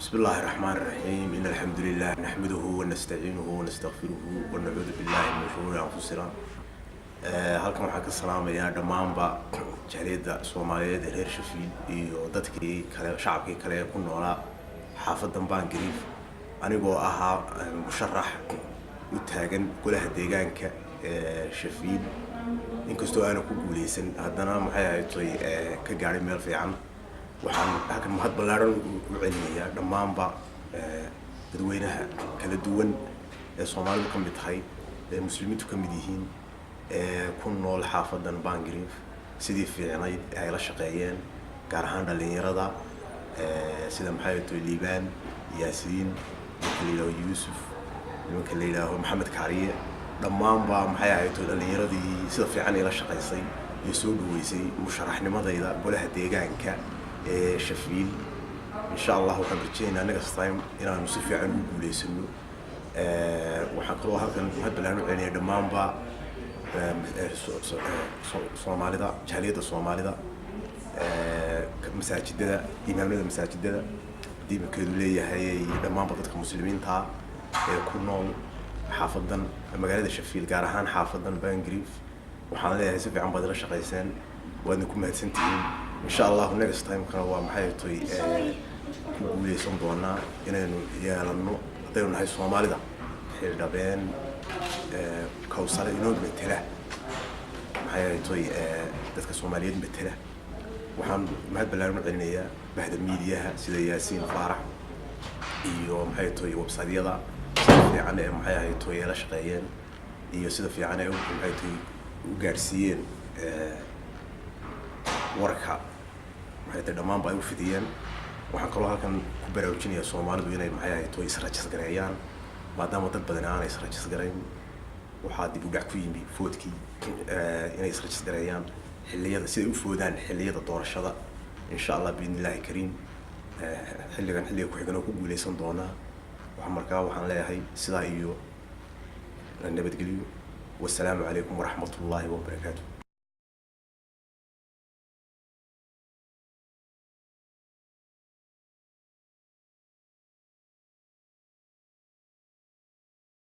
بسم الله الرحمن الرحيم إن الحمد لله نحمده ونستعينه ونستغفره ونعوذ بالله من شرور أنفسنا. halkan waxaan ka salaamayaa dhammaanba jaaliyada Soomaaliyeed reer Sheffield iyo dadkii kale shacabkii kale ku noolaa xaafadan Baangriif anigoo ahaa musharax u taagan golaha deegaanka Sheffield inkastoo aan ku guuleysan haddana maxay ahayd ka gaaray meel fiican waxaan halkan mahad ballaaran u celinayaa dhammaanba dadweynaha kala duwan ee Soomaalidu ka mid tahay muslimiintu ka mid yihiin ku nool xaafadan Baangriif sidii fiicnayd ay la shaqeeyeen gaar ahaan dhalinyarada sida maxay tahay Liibaan Yaasiin Kaliilo Yuusuf Kaliilo Maxamed Kaariye dhammaanba maxay ahayd dhalinyaradii sida fiican ay la shaqeysay iyo soo dhaweysay musharaxnimadayda golaha deegaanka Sheffield إن شاء الله وحن رجينا next time إن نصيف عنه بوليسنو وحكروا هذا لأنه يعني دمانبا Somaliland جالية Somaliland مساجد ده إمامنا المساجد ده دي مكذولية هي دمانبا ضد المسلمين تا كنا حافظنا مجال Sheffield جارهان حافظنا بانجريف وحنا هسه عم بدرس شقيسان وأنكم مهتمين إن شاء الله next time كانوا محيطي كولي صندوقنا إنه يالنو تيرون هاي Somaliland حيردبين كوصل إنه بمثله محيطي تذكر Somaliland بمثله وحن مهد بلارون علنية بعد الميديا سيد ياسين فارح إيو محيطي وبصديقة في عنا محيطي لا شقيين إيو سيد في عنا محيطي وجارسيين وركها محيط الدمان بايو فديان waxaan kaloo halkan ku baraarujinayaa Soomaalidu inay maxay ahayd way israacis gareeyaan maadaama dad badan aan israacis gareyn waxa dib u dhac ku yimi foodkii inay israacis gareeyaan xilliyada sida u foodaan xilliyada doorashada insha Allah biidnillaahi kariim xilligan ku xigana ku guuleysan doona waxaan leeyahay sidaa iyo nabadgelyo wassalaamu calaykum waraxmatullaahi wabarakaatuh